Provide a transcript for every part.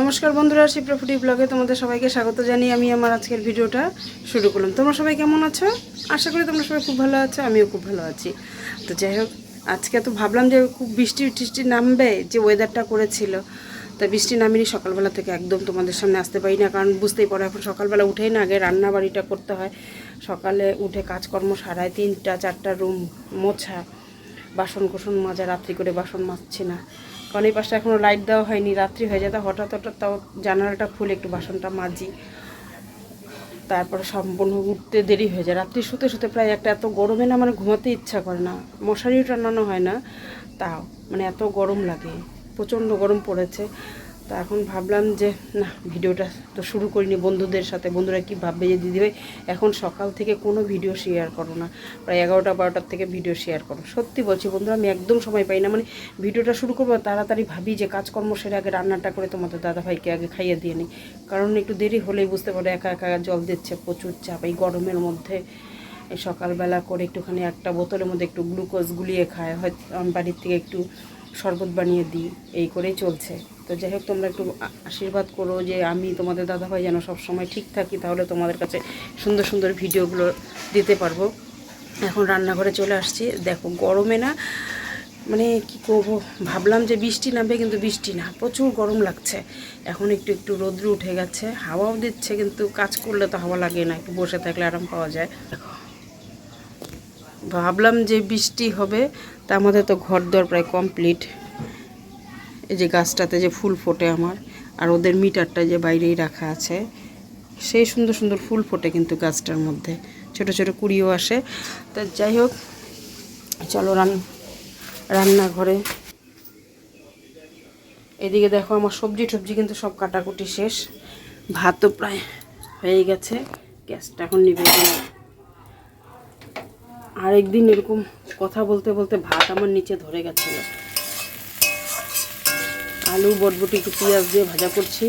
নমস্কার বন্ধুরা, শিপ্রা ফুডি ব্লগে তোমাদের সবাইকে স্বাগত জানিয়ে আমি আমার আজকের ভিডিওটা শুরু করলাম। তোমরা সবাই কেমন আছো? আশা করি তোমরা সবাই খুব ভালো আছো, আমিও খুব ভালো আছি। তো যাই হোক, আজকে তো ভাবলাম যে খুব বৃষ্টি নামবে, যে ওয়েদারটা করেছিল, তা বৃষ্টি নামেনি। সকালবেলা থেকে একদম তোমাদের সামনে আসতে পারি না, কারণ বুঝতেই পারো এখন সকালবেলা উঠেই না আগে রান্না বাড়িটা করতে হয়। সকালে উঠে কাজকর্ম সারায় 3টা-4টা রুম মোছা, বাসন কোসন মাজা, রাত্রি করে বাসন মাজছি না, কারণ এই পাশটা এখনও লাইট দেওয়া হয়নি, রাত্রি হয়ে যায়। তা হঠাৎ তাও জানালাটা খুলে একটু বাসনটা মাজি, তারপরে সম্পূর্ণ উঠতে দেরি হয়ে যায়। রাত্রি শুতে প্রায় একটা, এত গরমে না মানে ঘুমাতে ইচ্ছা করে না, মশারিও টানানো হয় না, তাও মানে এত গরম লাগে, প্রচণ্ড গরম পড়েছে। তা এখন ভাবলাম যে না, ভিডিওটা তো শুরু করিনি বন্ধুদের সাথে। বন্ধুরা কি ভাববে যে দিদিভাই এখন সকাল থেকে কোনো ভিডিও শেয়ার করো না, প্রায় 11টা-12টার থেকে ভিডিও শেয়ার করো। সত্যি বলছি বন্ধুরা, আমি একদম সময় পাই না, মানে ভিডিওটা শুরু করবো তাড়াতাড়ি ভাবি যে কাজকর্ম সেরে আগে রান্নাটা করে তোমাদের দাদাভাইকে আগে খাইয়ে দিয়ে নিই, কারণ একটু দেরি হলেই বুঝতে পারো একা একা জল দিচ্ছে, প্রচুর চাপ এই গরমের মধ্যে। এই সকালবেলা করে একটুখানি একটা বোতলের মধ্যে একটু গ্লুকোজ গুলিয়ে খায়, হয়তো আমি বাড়ির থেকে একটু শরবত বানিয়ে দিই, এই করেই চলছে। তো যাই হোক, তোমরা একটু আশীর্বাদ করো যে আমি তোমাদের দাদাভাই যেন সবসময় ঠিক থাকি, তাহলে তোমাদের কাছে সুন্দর সুন্দর ভিডিওগুলো দিতে পারবো। এখন রান্নাঘরে চলে আসছি, দেখো গরমে না মানে কি করব, ভাবলাম যে বৃষ্টি নামবে, কিন্তু বৃষ্টি না, প্রচুর গরম লাগছে। এখন একটু রৌদ্র উঠে গেছে, হাওয়াও দিচ্ছে, কিন্তু কাজ করলে তো হাওয়া লাগে না, একটু বসে থাকলে আরাম পাওয়া যায়। দেখো, ভাবলাম যে বৃষ্টি হবে, তা আমাদের তো ঘর দর প্রায় কমপ্লিট। এই যে গাছটাতে যে ফুল ফোটে আমার, আর ওদের মিটারটা যে বাইরেই রাখা আছে, সেই সুন্দর সুন্দর ফুল ফোটে কিন্তু গাছটার মধ্যে, ছোট ছোট কুড়িও আসে। তা যাই হোক, চলো রান্নাঘরে। এদিকে দেখো আমার সবজি কিন্তু সব কাটাকুটি শেষ, ভাতও প্রায় হয়ে গেছে, গ্যাসটা এখন নিভে দিই। আরেকদিন এরকম কথা বলতে বলতে ভাত আমার নিচে ধরে গেছিল। আলু বটবটি একটু পেঁয়াজ দিয়ে ভাজা করছি।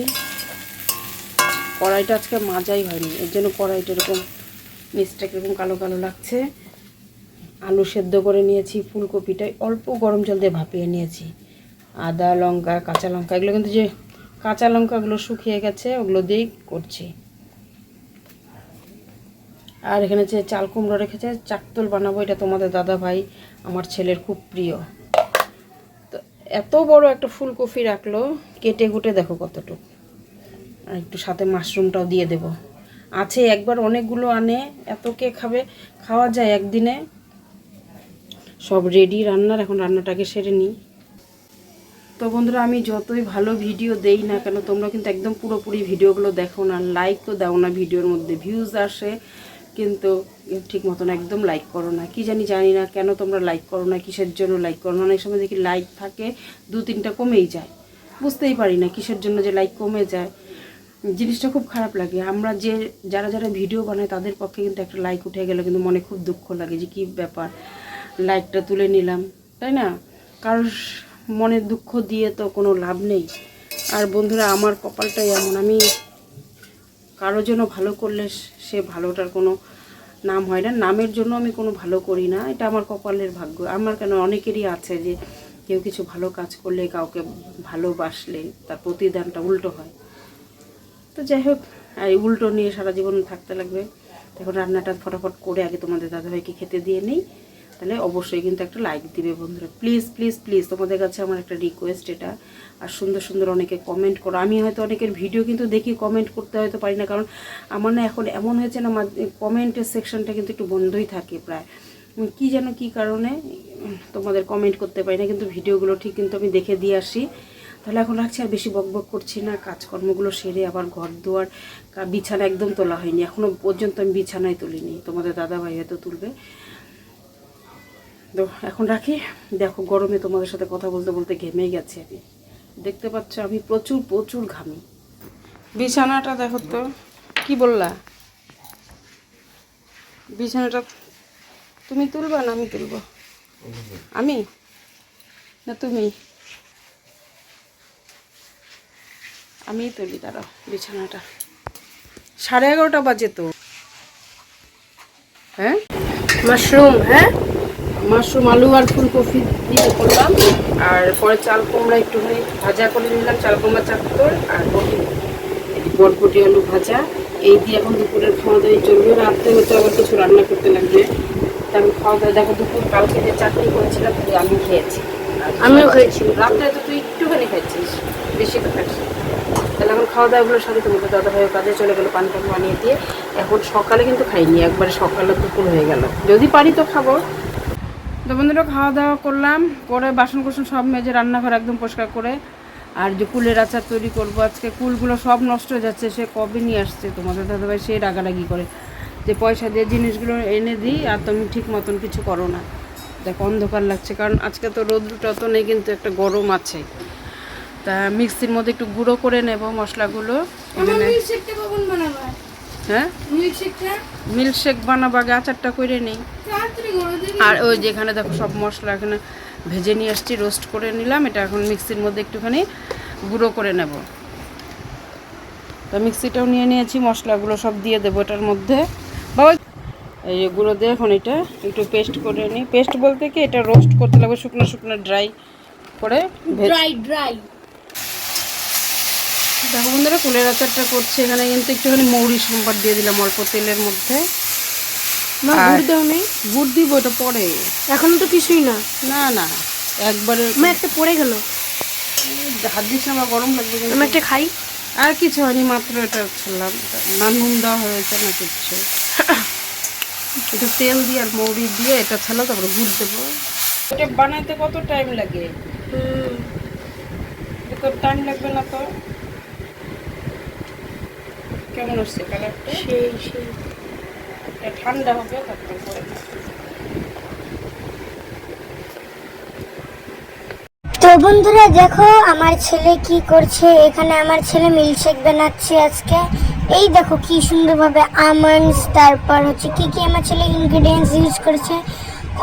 কড়াইটা আজকে মাজাই হয়নি, এর জন্য কড়াইটা এরকম নিচটা কীরকম কালো কালো লাগছে। আলু সেদ্ধ করে নিয়েছি, ফুলকপিটাই অল্প গরম জল দিয়ে ভাপিয়ে নিয়েছি। আদা লঙ্কা কাঁচা লঙ্কা, এগুলো কিন্তু যে কাঁচা লঙ্কাগুলো শুকিয়ে গেছে, ওগুলো দিয়েই করছি। আর এখানে যে চাল কুমড়ো রেখেছে, চাকতল বানাবো, এটা তোমাদের দাদা ভাই আমার ছেলের খুব প্রিয়। তো এত বড় একটা ফুলকপি রাখলো, কেটে কুটে দেখো কতটুকু, আর একটু সাথে মাশরুমটাও দিয়ে দেব। আছে একবার অনেকগুলো আনে, এত কে খাবে, খাওয়া যায় একদিনে। সব রেডি রান্নার, এখন রান্নাটাকে সেরে নিই। তো বন্ধুরা, আমি যতই ভালো ভিডিও দেই না কেন, তোমরা কিন্তু একদম পুরোপুরি ভিডিওগুলো দেখো না, লাইকও দাও না। ভিডিওর মধ্যে ভিউজ আসে, কিন্তু ঠিক মতন একদম লাইক করো না। কি জানি না কেন তোমরা লাইক করো না, কিসের জন্য লাইক করো না। অনেক সময় দেখি লাইক থাকে 2-3টা কমেই যায়, বুঝতেই পারি না কিসের জন্য যে লাইক কমে যায়। জিনিসটা খুব খারাপ লাগে। আমরা যারা ভিডিও বানায় তাদের পক্ষে কিন্তু একটা লাইক উঠে গেলে কিন্তু মনে খুব দুঃখ লাগে, যে কী ব্যাপার, লাইকটা তুলে নিলাম, তাই না? কারোর মনের দুঃখ দিয়ে তো কোনো লাভ নেই। আর বন্ধুরা, আমার কপালটাই এমন, আমি কারোর জন্য ভালো করলে সে ভালোটার কোনো নাম হয় না, নামের জন্য আমি কোনো ভালো করি না, এটা আমার কপালের ভাগ্য। আমার কেন, অনেকেরই আছে যে কেউ কিছু ভালো কাজ করলে, কাউকে ভালোবাসলে তার প্রতিদানটা উল্টো হয়। তো যাই হোক, এই উল্টো নিয়ে সারা জীবন থাকতে লাগবে। এখন রান্নাটা ফটাফট করে আগে তোমাদের দাদাভাইকে খেতে দিয়ে নিই, তাহলে অবশ্যই কিন্তু একটা লাইক দিবে বন্ধুরা, প্লিজ প্লিজ প্লিজ, তোমাদের কাছে আমার একটা রিকোয়েস্ট এটা। আর সুন্দর সুন্দর অনেকে কমেন্ট করো। আমি হয়তো অনেকের ভিডিও কিন্তু দেখি, কমেন্ট করতে হয়তো পারি না, কারণ আমার না এখন এমন হয়েছে না, কমেন্টের সেকশনটা কিন্তু একটু বন্ধই থাকে প্রায়, কি যেন কি কারণে তোমাদের কমেন্ট করতে পারি না, কিন্তু ভিডিওগুলো ঠিক কিন্তু আমি দেখে দিয়ে আসি। তাহলে এখন রাখছি, আর বেশি বকবক করছি না, কাজকর্মগুলো সেরে আবার ঘর দুয়ার, বিছানা একদম তোলা হয়নি এখনও পর্যন্ত, আমি বিছানায় তুলিনি, তোমাদের দাদাভাই হয়তো তুলবে। তো এখন রাখি। দেখো গরমে তোমাদের সাথে কথা বলতে বলতে ঘেমে গেছে আমি, দেখতে পাচ্ছ আমি প্রচুর ঘামি। বিছানাটা দেখো তো, কি বললা? বিছানাটা তুমি তুলবা না আমি তুলব? আমি না তুমি? আমি তুলি, দাঁড়াও। বিছানাটা 11:30 বাজে তো। হ্যাঁ, মাশরুম, মাশরুম আলু আর ফুলকপি দিয়ে করলাম, আর পরে চাল কুমড়া একটুখানি ভাজা করে নিলাম, চাল কুমড়া চাকতর আর বটি বরবটি আলু ভাজা, এই দিয়ে এখন দুপুরের খাওয়া দাওয়াই চলবে। রাত্রে হচ্ছে আবার কিছু রান্না করতে লাগবে। তা আমি খাওয়া দাওয়া দেখো, দুপুর কালকে যে চাটনি করেছিলাম আমি খেয়েছি, আমিও খেয়েছি। রাত্রে তো তুই একটুখানি খাচ্ছিস, বেশি খাচ্ছিস। তাহলে এখন খাওয়া দাওয়াগুলোর সাথে তোমাদের দাদাভাইয়ের কাজে চলে গেলো পান টান বানিয়ে দিয়ে। এখন সকালে কিন্তু খাইনি, একবারে সকালে দুপুর হয়ে গেল, যদি পারি তো খাবো। তো বন্ধুরা খাওয়া দাওয়া করলাম, করে বাসন কোসন সব মেজে রান্নাঘর একদম পরিষ্কার করে, আর যে কুলের আচার তৈরি করবো আজকে, কুলগুলো সব নষ্ট হয়ে যাচ্ছে। সে কবে নিয়ে আসছে তোমাদের দাদাভাই, সে রাগারাগি করে যে পয়সা দিয়ে জিনিসগুলো এনে দিই আর তুমি ঠিক মতন কিছু করো না। দেখো অন্ধকার লাগছে, কারণ আজকে তো রোদ্রুটা তো নেই, কিন্তু একটা গরম আছে। তা মিক্সির মধ্যে একটু গুঁড়ো করে নেব মশলাগুলো। হ্যাঁ, মিল্কশেক বানাবো, আগে আচারটা করে নেই। আর ওই যেখানে দেখো সব মশলা এখানে ভেজে নিয়ে আসছি, রোস্ট করে নিলাম। এটা এখন মিক্সির মধ্যে একটুখানি গুঁড়ো করে নেব। তো মিক্সিটাও নিয়ে নিয়েছি, মশলাগুলো সব দিয়ে দেবো এটার মধ্যে। বাবা এই গুঁড়ো দিয়ে এখন এটা একটু পেস্ট করে নিই। পেস্ট বলতে কি, এটা রোস্ট করতে লাগবে শুকনো শুকনো ড্রাই করে। ড্রাই দেখো বন্ধুরা কুলের আচারটা করছে, এখানে কিন্তু একটুখানি মৌরি সম্বার দিয়ে দিলাম অল্প তেলের মধ্যে। গুড় দাও নেই? গুড় দিব এটা পরে, এখন তো কিছুই না। না না একবারে একটা পড়ে গেল, হাত দিস না, গরম লাগবে। আমি একটা খাই। আর কিছু হয়নি, মাত্র এটা ছাড়লাম, না নুন দেওয়া হয়েছে না কিছু। একটু তেল দিয়ে আর মৌরি দিয়ে এটা ছাড়লো, তারপরে গুড় দেবো। এটা বানাইতে কত টাইম লাগে? টাইম লাগবে না তো? কেমন হচ্ছে কালারটা? ঠান্ডা হবে তারপর করে। তো বন্ধুরা দেখো আমার ছেলে কি করছে। এখানে আমার ছেলে মিল্কশেক বানাচ্ছে আজকে। এই দেখো কি সুন্দরভাবে আমন্ডস, তারপর হচ্ছে কি কি আমার ছেলে ইনগ্রেডিয়েন্টস ইউজ করেছে।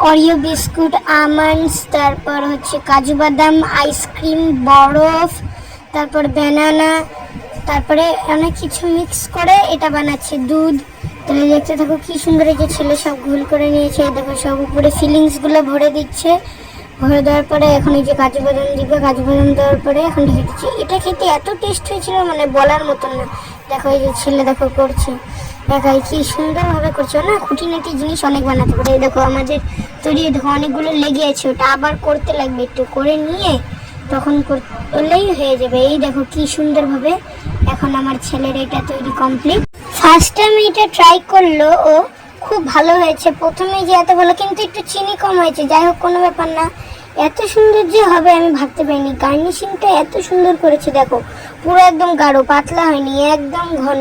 অরিও বিস্কুট, আমন্ডস, তারপর হচ্ছে কাজু বাদাম, আইসক্রিম, বরফ, তারপর ব্যানানা, তারপরে অনেক কিছু মিক্স করে এটা বানাচ্ছে, দুধ। তাহলে দেখতে থাকো কি সুন্দর এই যে ছেলে সব ঘোল করে নিয়েছে। এই দেখো সব উপরে ফিলিংসগুলো ভরে দিচ্ছে। ভরে দেওয়ার পরে এখন এই যে কাজু বাদাম দিবে, কাজু বাদাম দেওয়ার পরে এখন ঢেকে দিচ্ছি। এটা খেতে এত টেস্ট হয়েছিল মানে বলার মতন না। দেখো এই যে ছেলে দেখো করছে, দেখো কি সুন্দরভাবে করছে না। খুঁটিনাটি জিনিস অনেক বানাতে পারে। এই দেখো আমাদের তৈরি দেখো অনেকগুলো লেগে আছে, ওটা আবার করতে লাগবে, একটু করে নিয়ে তখন করলেই হয়ে যাবে। এই দেখো কি সুন্দরভাবে এখন আমার ছেলের এটা তৈরি কমপ্লিট। ফার্স্ট টাইম এটা ট্রাই করলো ও, খুব ভালো হয়েছে। প্রথমে যে এত ভালো, কিন্তু একটু চিনি কম হয়েছে, যাই হোক কোনো ব্যাপার না। এত সুন্দর যে হবে আমি ভাবতে পারিনি। গার্নিশিংটা এত সুন্দর করেছে, দেখো পুরো একদম গাঢ়, পাতলা হয়নি, একদম ঘন,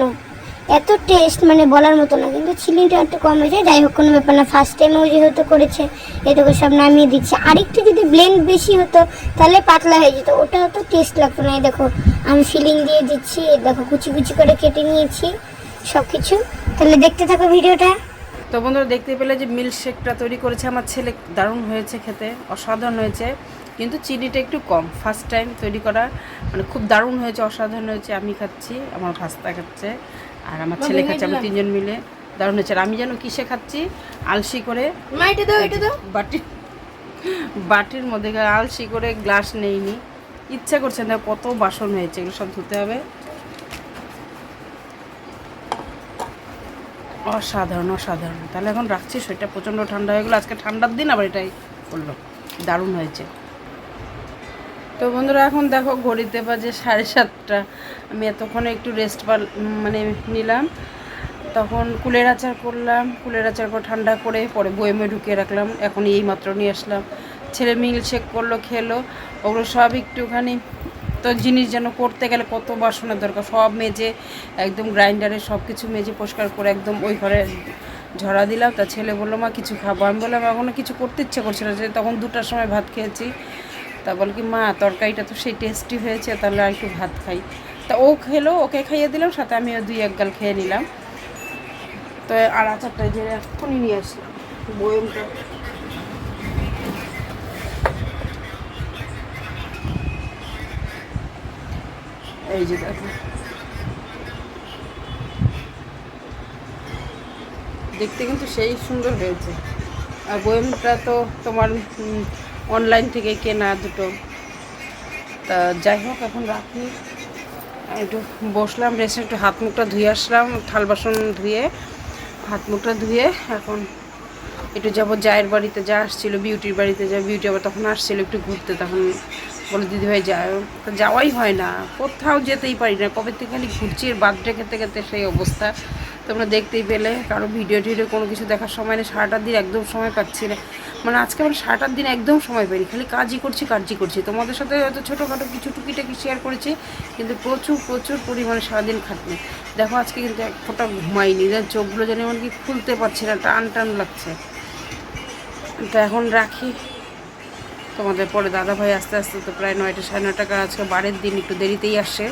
এত টেস্ট মানে বলার মতো না। কিন্তু চিনিটা একটু কম হয়েছে, যাই হোক কোনো ব্যাপার না। ফার্স্ট টাইমও যেহেতু করেছে, এটুকু সব নামিয়ে দিচ্ছে। আরেকটু যদি ব্লেন্ড বেশি হতো তাহলে পাতলা হয়ে যেত, ওটা অত টেস্ট লাগতো না। এই দেখো আমি ফিলিং দিয়ে দিচ্ছি, দেখো কুচি কুচি করে কেটে নিয়েছি সব কিছু। তাহলে দেখতে থাকো ভিডিওটা। তো বন্ধুরা দেখতে পেলে যে মিল্কশেকটা তৈরি করেছে আমার ছেলে, দারুণ হয়েছে খেতে, অসাধারণ হয়েছে। কিন্তু চিনিটা একটু কম, ফার্স্ট টাইম তৈরি করা, মানে খুব দারুণ হয়েছে, অসাধারণ হয়েছে। আমি খাচ্ছি, আমার ভাস্তা খাচ্ছে, আর আমার ছেলে খাচ্ছে, আমরা তিনজন মিলে। দারুণ হয়েছে। আর আমি যেন কিসে খাচ্ছি, আলসি করে বাটির মধ্যে আলসি করে, গ্লাস নেইনি, ইচ্ছা করছে না। কত বাসন হয়েছে, এগুলো সব ধুতে হবে। অসাধারণ অসাধারণ। তাহলে এখন রাখছি, সেটা প্রচণ্ড ঠান্ডা হয়ে গেলো। আজকে ঠান্ডার দিন আবার এটাই করলো, দারুণ হয়েছে। তো বন্ধুরা এখন দেখো ঘড়িতে বাজে 7:30। আমি এতক্ষণে একটু রেস্ট মানে নিলাম, তখন কুলের আচার করলাম। কুলের আচার করে ঠান্ডা করে পরে বয়েমে ঢুকিয়ে রাখলাম। এখন এই মাত্র নিয়ে আসলাম, ছেলে মিল্কশেক করলো, খেলো। ওগুলো সব একটুখানি, তো জিনিস যেন করতে গেলে কত বাসনের দরকার, সব মেজে একদম গ্রাইন্ডারে সব কিছু মেজে পরিষ্কার করে একদম ওই ঘরে ঝরা দিলাম। তা ছেলে বললো মা কিছু খাবো। আমি বললাম এখনও কিছু করতে ইচ্ছে করছে না, যে তখন 2টার সময় ভাত খেয়েছি। তা বল কি মা তরকারিটা তো সেই টেস্টি হয়েছে, তাহলে আর একটু ভাত খাই। তা ও খেলো, ওকে খাইয়ে দিলাম, সাথে আমিও 2-1 গাল খেয়ে নিলাম। তো আর আচারটা যে এক্ষুনি নিয়ে আসলাম, বয়মটা এই যে দেখো, দেখতে কিন্তু সেই সুন্দর হয়েছে। আর বয়মটা তো তোমার অনলাইন থেকে কেনা দুটো। তা যাই হোক এখন রাখি, একটু বসলাম রেস্টে, একটু হাত মুখটা ধুয়ে আসলাম, থাল বাসন ধুয়ে হাত মুখটা ধুয়ে এখন একটু যাবো জায়ের বাড়িতে, যা আসছিলো বিউটির বাড়িতে, যা বিউটি আবার তখন আসছিলো একটু ঘুরতে, তখন বলে দিদিভাই যায়, তো যাওয়াই হয় না, কোথাও যেতেই পারি না, কবে থেকে খালি ঘুরছি, বার্থডে খেতে খেতে সেই অবস্থা। তোমরা দেখতেই পেলে, কারো ভিডিও টিডিও কোনো কিছু দেখার সময় নেই, সারাটা দিন একদম সময় পাচ্ছি না, মানে আজকে আমরা সারাটা দিন একদম সময় পাইনি, খালি কাজই করছি। তোমাদের সাথে হয়তো ছোটোখাটো কিছু টুকিটাকি শেয়ার করেছি, কিন্তু প্রচুর প্রচুর পরিমাণে সারাদিন খাটনি। দেখো আজকে কিন্তু এক ফোঁটা ঘুমাইনি, চোখগুলো যেন এমন কি খুলতে পারছি না, টান টান লাগছে। তো এখন রাখি, তোমাদের পরে দাদাভাই আস্তে আস্তে তো প্রায় 9টা সাড়ে 9টা, আজকে বারের দিন একটু দেরিতেই আসে।